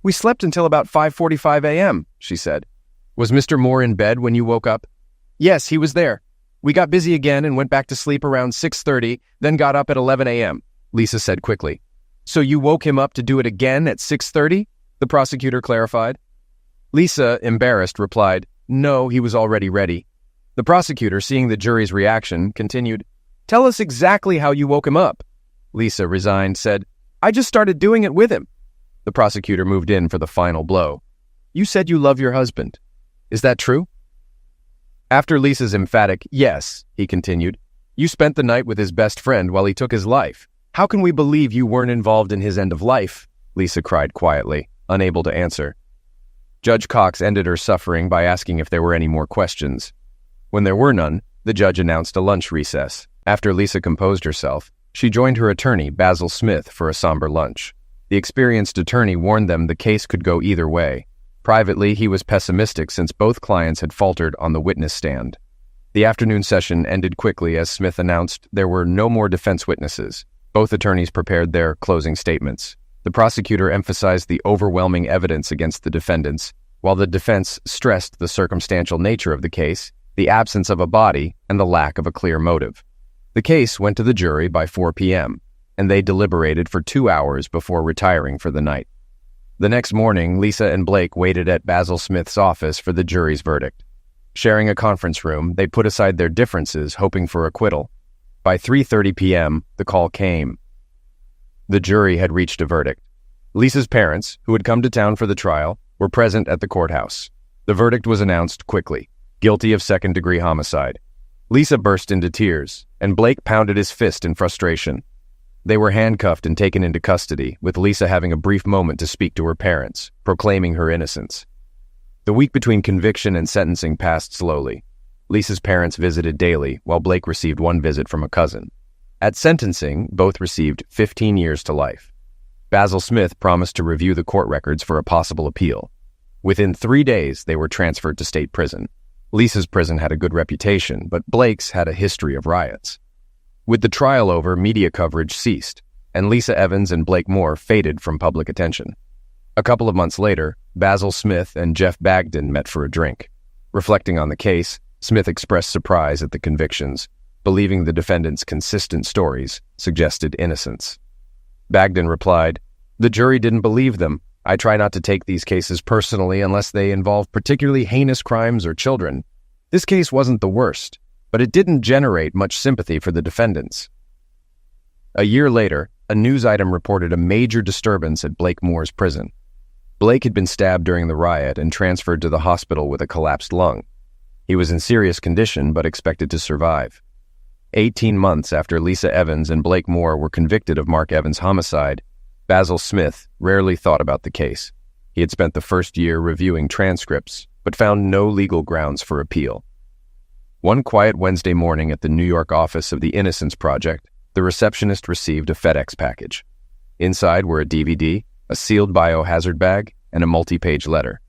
"We slept until about 5:45 a.m., she said. "Was Mr. Moore in bed when you woke up?" "Yes, he was there. We got busy again and went back to sleep around 6:30, then got up at 11 a.m., Lisa said quickly. So you woke him up to do it again at 6:30? The prosecutor clarified. Lisa, embarrassed, replied, No, he was already ready. The prosecutor, seeing the jury's reaction, continued, Tell us exactly how you woke him up. Lisa, resigned, said, I just started doing it with him. The prosecutor moved in for the final blow. You said you love your husband. Is that true? After Lisa's emphatic yes, he continued, you spent the night with his best friend while he took his life. How can we believe you weren't involved in his end of life? Lisa cried quietly, unable to answer. Judge Cox ended her suffering by asking if there were any more questions. When there were none, the judge announced a lunch recess. After Lisa composed herself, she joined her attorney, Basil Smith, for a somber lunch. The experienced attorney warned them the case could go either way. Privately, he was pessimistic since both clients had faltered on the witness stand. The afternoon session ended quickly as Smith announced there were no more defense witnesses. Both attorneys prepared their closing statements. The prosecutor emphasized the overwhelming evidence against the defendants, while the defense stressed the circumstantial nature of the case, the absence of a body, and the lack of a clear motive. The case went to the jury by 4 p.m., and they deliberated for 2 hours before retiring for the night. The next morning, Lisa and Blake waited at Basil Smith's office for the jury's verdict. Sharing a conference room, they put aside their differences, hoping for acquittal. By 3:30 p.m., the call came. The jury had reached a verdict. Lisa's parents, who had come to town for the trial, were present at the courthouse. The verdict was announced quickly, guilty of second-degree homicide. Lisa burst into tears, and Blake pounded his fist in frustration. They were handcuffed and taken into custody, with Lisa having a brief moment to speak to her parents, proclaiming her innocence. The week between conviction and sentencing passed slowly. Lisa's parents visited daily, while Blake received one visit from a cousin. At sentencing, both received 15 years to life. Basil Smith promised to review the court records for a possible appeal. Within 3 days, they were transferred to state prison. Lisa's prison had a good reputation, but Blake's had a history of riots. With the trial over, media coverage ceased, and Lisa Evans and Blake Moore faded from public attention. A couple of months later, Basil Smith and Jeff Bagden met for a drink. Reflecting on the case, Smith expressed surprise at the convictions, believing the defendants' consistent stories suggested innocence. Bagden replied, "The jury didn't believe them. I try not to take these cases personally unless they involve particularly heinous crimes or children. This case wasn't the worst, but it didn't generate much sympathy for the defendants." A year later, a news item reported a major disturbance at Blake Moore's prison. Blake had been stabbed during the riot and transferred to the hospital with a collapsed lung. He was in serious condition but expected to survive. 18 months after Lisa Evans and Blake Moore were convicted of Mark Evans' homicide, Basil Smith rarely thought about the case. He had spent the first year reviewing transcripts, but found no legal grounds for appeal. One quiet Wednesday morning at the New York office of the Innocence Project, the receptionist received a FedEx package. Inside were a DVD, a sealed biohazard bag, and a multi-page letter.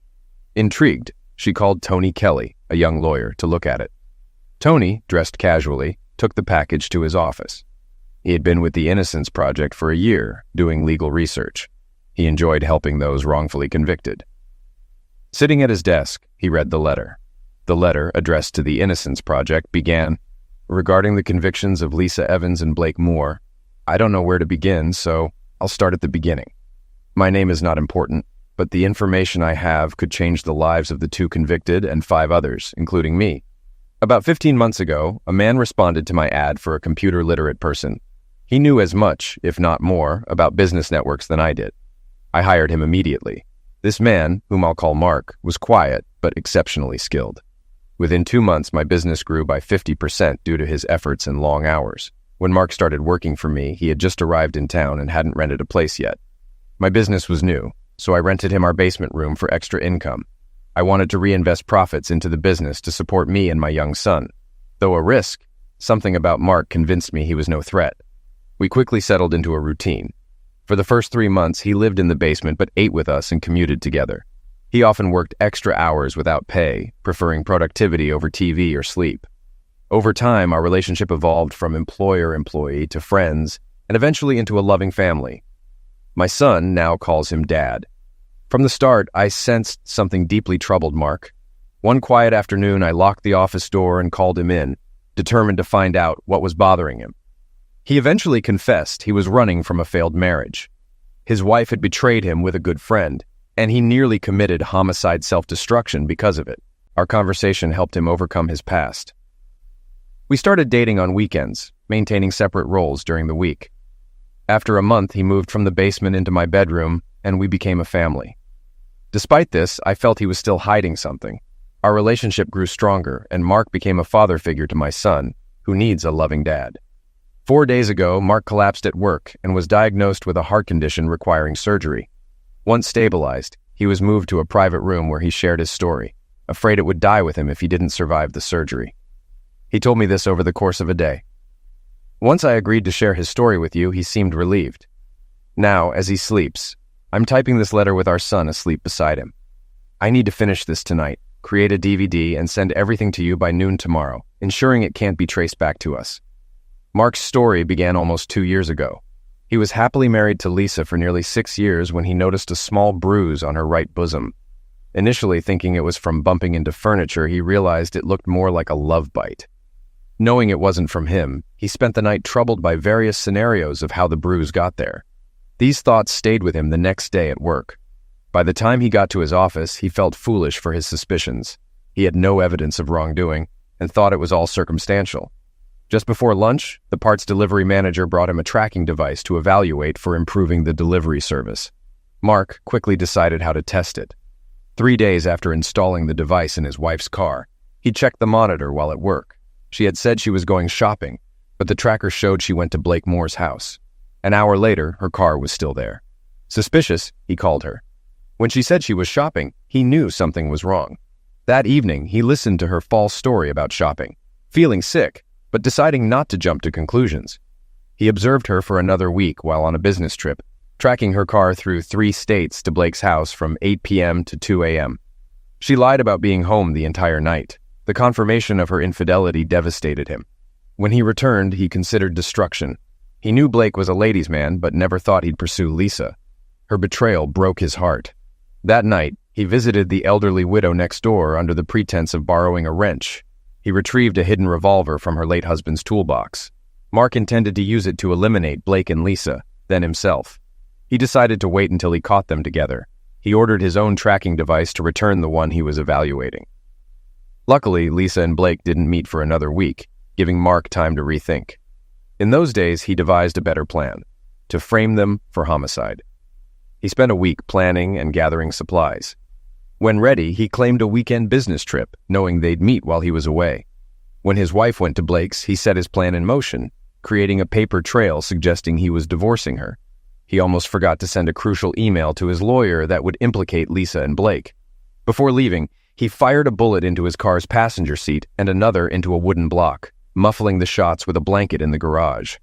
Intrigued, she called Tony Kelly, a young lawyer, to look at it. Tony, dressed casually, took the package to his office. He had been with the Innocence Project for a year, doing legal research. He enjoyed helping those wrongfully convicted. Sitting at his desk, he read the letter. The letter, addressed to the Innocence Project, began, "Regarding the convictions of Lisa Evans and Blake Moore, I don't know where to begin, so I'll start at the beginning. My name is not important, but the information I have could change the lives of the 2 convicted and 5 others, including me. About 15 months ago, a man responded to my ad for a computer-literate person. He knew as much, if not more, about business networks than I did. I hired him immediately. This man, whom I'll call Mark, was quiet but exceptionally skilled. Within 2 months, my business grew by 50% due to his efforts and long hours. When Mark started working for me, he had just arrived in town and hadn't rented a place yet. My business was new, so I rented him our basement room for extra income. I wanted to reinvest profits into the business to support me and my young son. Though a risk, something about Mark convinced me he was no threat. We quickly settled into a routine. For the first 3 months, he lived in the basement but ate with us and commuted together. He often worked extra hours without pay, preferring productivity over TV or sleep. Over time, our relationship evolved from employer-employee to friends and eventually into a loving family. My son now calls him Dad. From the start, I sensed something deeply troubled Mark. One quiet afternoon, I locked the office door and called him in. determined to find out what was bothering him. He eventually confessed he was running from a failed marriage. His wife had betrayed him with a good friend, and he nearly committed homicide self-destruction because of it. Our conversation helped him overcome his past. We started dating on weekends, maintaining separate roles during the week. After a month, he moved from the basement into my bedroom, and we became a family. Despite this, I felt he was still hiding something. Our relationship grew stronger, and Mark became a father figure to my son, who needs a loving dad. 4 days ago, Mark collapsed at work and was diagnosed with a heart condition requiring surgery. Once stabilized, he was moved to a private room where he shared his story, afraid it would die with him if he didn't survive the surgery. He told me this over the course of a day. Once I agreed to share his story with you, he seemed relieved. Now, as he sleeps, I'm typing this letter with our son asleep beside him. I need to finish this tonight, create a DVD, and send everything to you by noon tomorrow, ensuring it can't be traced back to us. Mark's story began almost 2 years ago. He was happily married to Lisa for nearly 6 years when he noticed a small bruise on her right bosom. Initially thinking it was from bumping into furniture, he realized it looked more like a love bite. Knowing it wasn't from him, he spent the night troubled by various scenarios of how the bruise got there. These thoughts stayed with him the next day at work. By the time he got to his office, he felt foolish for his suspicions. He had no evidence of wrongdoing and thought it was all circumstantial. Just before lunch, the parts delivery manager brought him a tracking device to evaluate for improving the delivery service. Mark quickly decided how to test it. 3 days after installing the device in his wife's car, he checked the monitor while at work. She had said she was going shopping, but the tracker showed she went to Blake Moore's house. An hour later, her car was still there. Suspicious, he called her. When she said she was shopping, he knew something was wrong. That evening, he listened to her false story about shopping, feeling sick, but deciding not to jump to conclusions. He observed her for another week while on a business trip, tracking her car through 3 states to Blake's house from 8 p.m. to 2 a.m. She lied about being home the entire night. The confirmation of her infidelity devastated him. When he returned, he considered destruction. He knew Blake was a ladies' man, but never thought he'd pursue Lisa. Her betrayal broke his heart. That night, he visited the elderly widow next door under the pretense of borrowing a wrench. He retrieved a hidden revolver from her late husband's toolbox. Mark intended to use it to eliminate Blake and Lisa, then himself. He decided to wait until he caught them together. He ordered his own tracking device to return the one he was evaluating. Luckily, Lisa and Blake didn't meet for another week, giving Mark time to rethink. In those days, he devised a better plan: to frame them for homicide. He spent a week planning and gathering supplies. When ready, he claimed a weekend business trip, knowing they'd meet while he was away. When his wife went to Blake's, he set his plan in motion, creating a paper trail suggesting he was divorcing her. He almost forgot to send a crucial email to his lawyer that would implicate Lisa and Blake. Before leaving, he fired a bullet into his car's passenger seat and another into a wooden block, muffling the shots with a blanket in the garage.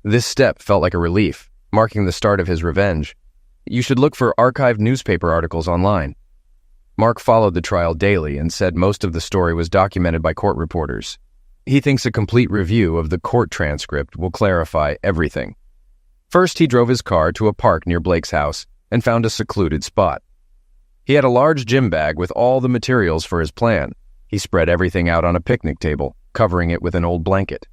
This step felt like a relief, marking the start of his revenge. You should look for archived newspaper articles online. Mark followed the trial daily and said most of the story was documented by court reporters. He thinks a complete review of the court transcript will clarify everything. First, he drove his car to a park near Blake's house and found a secluded spot. He had a large gym bag with all the materials for his plan. He spread everything out on a picnic table, covering it with an old blanket.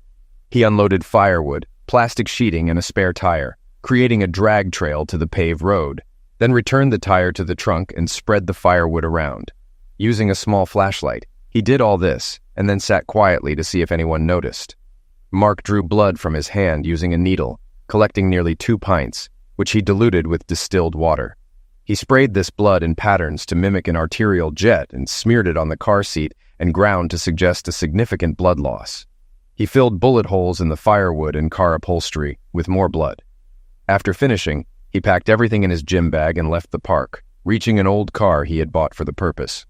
He unloaded firewood, plastic sheeting, and a spare tire, creating a drag trail to the paved road, then returned the tire to the trunk and spread the firewood around. Using a small flashlight, he did all this and then sat quietly to see if anyone noticed. Mark drew blood from his hand using a needle, collecting nearly 2 pints, which he diluted with distilled water. He sprayed this blood in patterns to mimic an arterial jet and smeared it on the car seat and ground to suggest a significant blood loss. He filled bullet holes in the firewood and car upholstery with more blood. After finishing, he packed everything in his gym bag and left the park, reaching an old car he had bought for the purpose.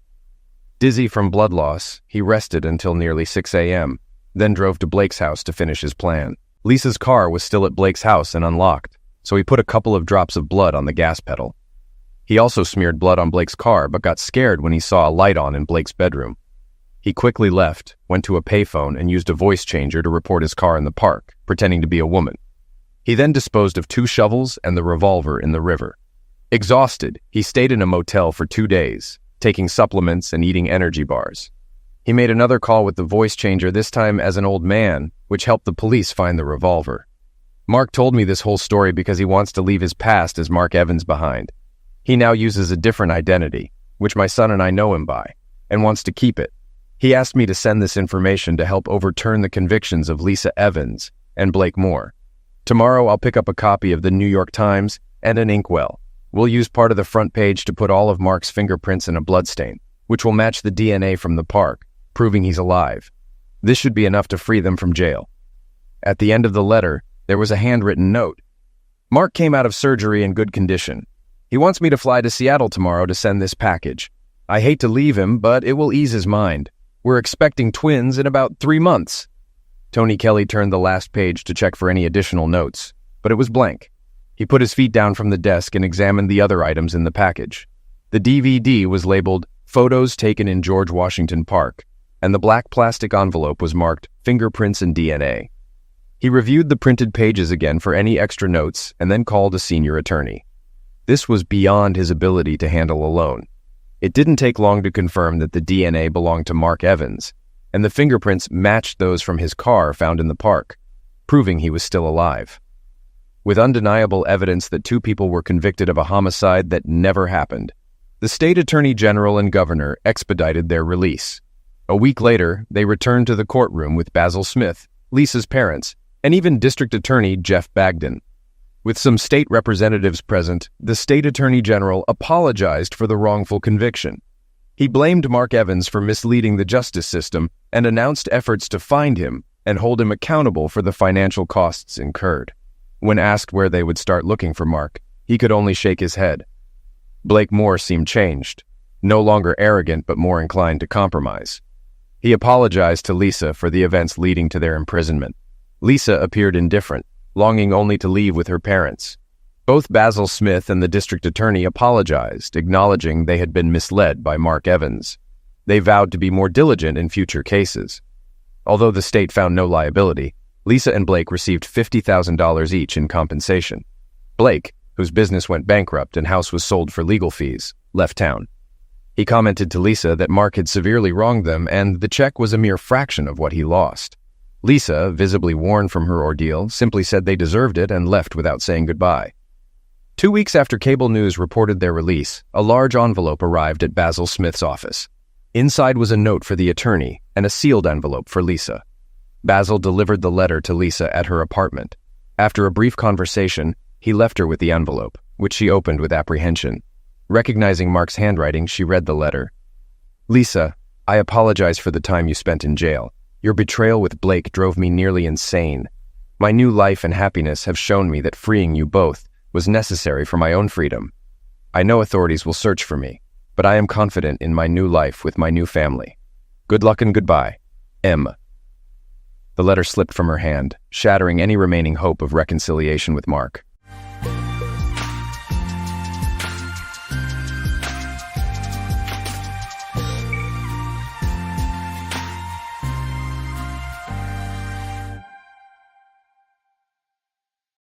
Dizzy from blood loss, he rested until nearly 6 a.m., then drove to Blake's house to finish his plan. Lisa's car was still at Blake's house and unlocked, so he put a couple of drops of blood on the gas pedal. He also smeared blood on Blake's car but got scared when he saw a light on in Blake's bedroom. He quickly left, went to a payphone, and used a voice changer to report his car in the park, pretending to be a woman. He then disposed of 2 shovels and the revolver in the river. Exhausted, he stayed in a motel for 2 days, taking supplements and eating energy bars. He made another call with the voice changer, this time as an old man, which helped the police find the revolver. Mark told me this whole story because he wants to leave his past as Mark Evans behind. He now uses a different identity, which my son and I know him by, and wants to keep it. He asked me to send this information to help overturn the convictions of Lisa Evans and Blake Moore. Tomorrow I'll pick up a copy of the New York Times and an inkwell. We'll use part of the front page to put all of Mark's fingerprints in a bloodstain, which will match the DNA from the park, proving he's alive. This should be enough to free them from jail. At the end of the letter, there was a handwritten note. Mark came out of surgery in good condition. He wants me to fly to Seattle tomorrow to send this package. I hate to leave him, but it will ease his mind. We're expecting twins in about 3 months. Tony Kelly turned the last page to check for any additional notes, but it was blank. He put his feet down from the desk and examined the other items in the package. The DVD was labeled Photos Taken in George Washington Park, and the black plastic envelope was marked Fingerprints and DNA. He reviewed the printed pages again for any extra notes and then called a senior attorney. This was beyond his ability to handle alone. It didn't take long to confirm that the DNA belonged to Mark Evans, and the fingerprints matched those from his car found in the park, proving he was still alive. With undeniable evidence that 2 people were convicted of a homicide that never happened, the state attorney general and governor expedited their release. A week later, they returned to the courtroom with Basil Smith, Lisa's parents, and even District Attorney Jeff Bagden. With some state representatives present, the state attorney general apologized for the wrongful conviction. He blamed Mark Evans for misleading the justice system and announced efforts to find him and hold him accountable for the financial costs incurred. When asked where they would start looking for Mark, he could only shake his head. Blake Moore seemed changed, no longer arrogant but more inclined to compromise. He apologized to Lisa for the events leading to their imprisonment. Lisa appeared indifferent, longing only to leave with her parents. Both Basil Smith and the district attorney apologized, acknowledging they had been misled by Mark Evans. They vowed to be more diligent in future cases. Although the state found no liability, Lisa and Blake received $50,000 each in compensation. Blake, whose business went bankrupt and house was sold for legal fees, left town. He commented to Lisa that Mark had severely wronged them and the check was a mere fraction of what he lost. Lisa, visibly worn from her ordeal, simply said they deserved it and left without saying goodbye. 2 weeks after cable news reported their release, a large envelope arrived at Basil Smith's office. Inside was a note for the attorney and a sealed envelope for Lisa. Basil delivered the letter to Lisa at her apartment. After a brief conversation, he left her with the envelope, which she opened with apprehension. Recognizing Mark's handwriting, she read the letter. Lisa, I apologize for the time you spent in jail. Your betrayal with Blake drove me nearly insane. My new life and happiness have shown me that freeing you both was necessary for my own freedom. I know authorities will search for me, but I am confident in my new life with my new family. Good luck and goodbye. M. The letter slipped from her hand, shattering any remaining hope of reconciliation with Mark.